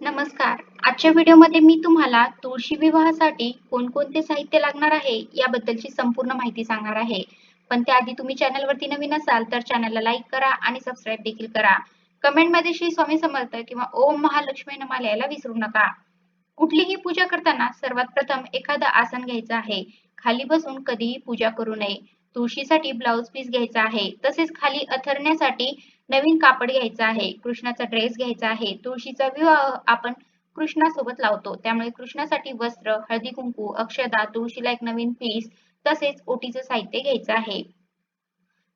नमस्कार. आजच्या व्हिडिओमध्ये मी तुम्हाला तुळशी विवाहासाठी कोणकोणते साहित्य लागणार आहे याबद्दलची संपूर्ण माहिती सांगणार आहे. पण त्याआधी तुम्ही चॅनलवरती नवीन असाल तर चॅनलला लाईक करा आणि सबस्क्राईब देखील करा. कमेंटमध्ये श्री स्वामी समर्थ किंवा ओम महालक्ष्मी नमः लिहायला विसरू नका. कुठलीही पूजा करताना सर्वात प्रथम एखादं आसन घ्यायचं आहे. खाली बसून कधीही पूजा करू नये. तुळशीसाठी ब्लाउज पीस घ्यायचा आहे. तसेच खाली अथरण्यासाठी नवीन कापड घ्यायचं आहे. कृष्णाचा ड्रेस घ्यायचा आहे. तुळशीचा विवाह आपण कृष्णासोबत लावतो. त्यामुळे कृष्णासाठी वस्त्र, हळदी-कुंकू, अक्षदा, तुळशीला एक नवीन पीस तसेच ओटीचं साहित्य घ्यायचं आहे.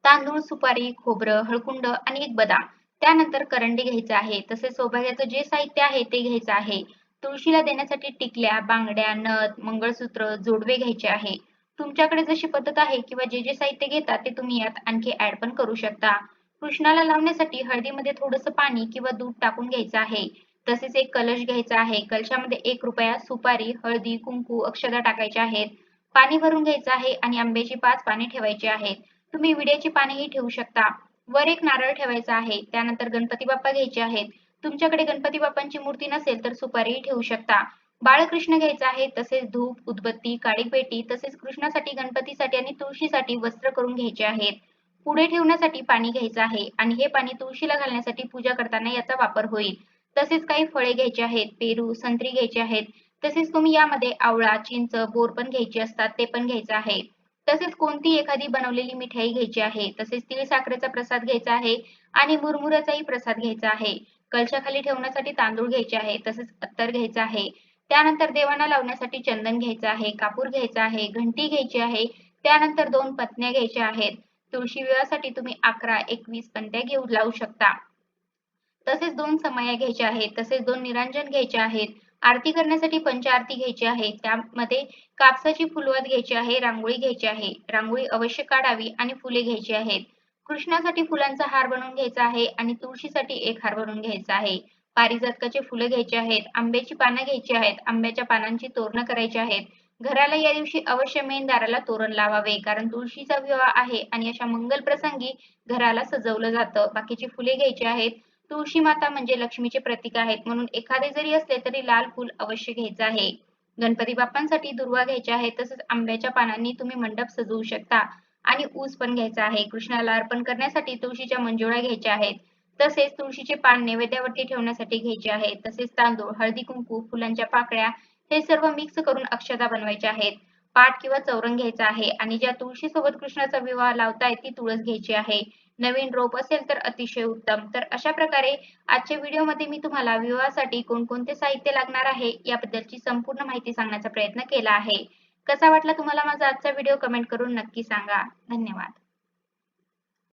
तांदूळ, सुपारी, खोबरं, हळकुंड आणि एक बदाम. त्यानंतर करंडी घ्यायचं आहे. तसेच सौभाग्याचं जे साहित्य आहे ते घ्यायचं आहे. तुळशीला देण्यासाठी टिकल्या, बांगड्या, नथ, मंगळसूत्र, जोडवे घ्यायचे आहे. तुमच्याकडे जशी पद्धत आहे किंवा जे साहित्य घेता ते तुम्ही यात आणखी ॲड पण करू शकता. कृष्णाला लावण्यासाठी हळदीमध्ये थोडंसं पाणी किंवा दूध टाकून घ्यायचं आहे. तसेच एक कलश घ्यायचा आहे. कलशामध्ये ₹1, सुपारी, हळदी, कुंकू, अक्षता टाकायच्या आहेत. पाणी भरून घ्यायचं आहे आणि आंब्याची 5 पाने ठेवायची आहेत. तुम्ही विड्याची पानेही ठेवू शकता. वर एक नारळ ठेवायचा आहे. त्यानंतर गणपती बाप्पा घ्यायचे आहेत. तुमच्याकडे गणपती बाप्पांची मूर्ती नसेल तर सुपारीही ठेवू शकता. बाळकृष्ण घ्यायचा आहे. तसेच धूप, उदबत्ती, काळी पेटी तसेच कृष्णासाठी, गणपतीसाठी आणि तुळशीसाठी वस्त्र करून घ्यायचे आहेत. पुढे ठेवण्यासाठी पाणी घ्यायचं आहे आणि हे पाणी तुळशीला घालण्यासाठी पूजा करताना याचा वापर होईल. तसेच काही फळे घ्यायची आहेत. पेरू, संत्री घ्यायची आहेत. तसेच तुम्ही यामध्ये आवळा, चिंच, बोर पण घ्यायची असतात ते पण घ्यायचं आहे. तसेच कोणती एखादी बनवलेली मिठाई घ्यायची आहे. तसेच तीळ साखरेचा प्रसाद घ्यायचा आहे आणि मुरमुऱ्याचाही प्रसाद घ्यायचा आहे. कलशाखाली ठेवण्यासाठी तांदूळ घ्यायचे आहे. तसेच अत्तर घ्यायचं आहे. त्यानंतर देवांना लावण्यासाठी चंदन घ्यायचं आहे, कापूर घ्यायचा आहे, घंटी घ्यायची आहे. त्यानंतर 2 पत्न्या घ्यायच्या आहेत. तुळशी विवाहासाठी तुम्ही 11, 21 पणत्या लावू शकता. तसेच 2 समया घ्यायच्या आहेत. तसेच 2 निरांजन घ्यायचे आहेत. आरती करण्यासाठी पंचारती घ्यायची आहे. त्यामध्ये कापसाची फुलवात घ्यायची आहे, रांगोळी घ्यायची आहे. रांगोळी अवश्य काढावी आणि फुले घ्यायची आहेत. कृष्णासाठी फुलांचा हार बनवून घ्यायचा आहे आणि तुळशीसाठी एक हार बनवून घ्यायचा आहे. पारिजातकाची फुलं घ्यायची आहेत. आंब्याची पानं घ्यायची आहेत. आंब्याच्या पानांची तोरणं करायची आहेत. घराला या दिवशी अवश्य मेन दाराला तोरण लावावे कारण तुळशीचा विवाह आहे आणि अशा मंगल प्रसंगी घराला सजवलं जातं. बाकीची फुले घ्यायची आहेत. तुळशी माता म्हणजे लक्ष्मीचे प्रतीक आहेत म्हणून एखादे जरी असले तरी लाल फूल अवश्य घ्यायचं आहे. गणपती बाप्पांसाठी दुर्वा घ्यायच्या आहेत. तसेच आंब्याच्या पानांनी तुम्ही मंडप सजवू शकता आणि ऊस पण घ्यायचा आहे. कृष्णाला अर्पण करण्यासाठी तुळशीच्या मंजुळा घ्यायच्या आहेत. तसेच तुळशीचे पान नैवेद्यावरती ठेवण्यासाठी घ्यायचे आहे. तसेच तांदूळ, हळदी-कुंकू, फुलांच्या पाकळ्या हे सर्व मिक्स करून अक्षता बनवायच्या आहेत. पाट किंवा चौरंग घ्यायचा आहे आणि ज्या तुळशीसोबत कृष्णाचा विवाह लावताय ती तुळस घ्यायची आहे. नवीन रोप असेल तर अतिशय उत्तम. तर अशा प्रकारे आजच्या व्हिडिओमध्ये मी तुम्हाला विवाहासाठी कोणकोणते साहित्य लागणार आहे याबद्दलची संपूर्ण माहिती सांगण्याचा प्रयत्न केला आहे. कसा वाटला तुम्हाला माझा आजचा व्हिडिओ कमेंट करून नक्की सांगा. धन्यवाद.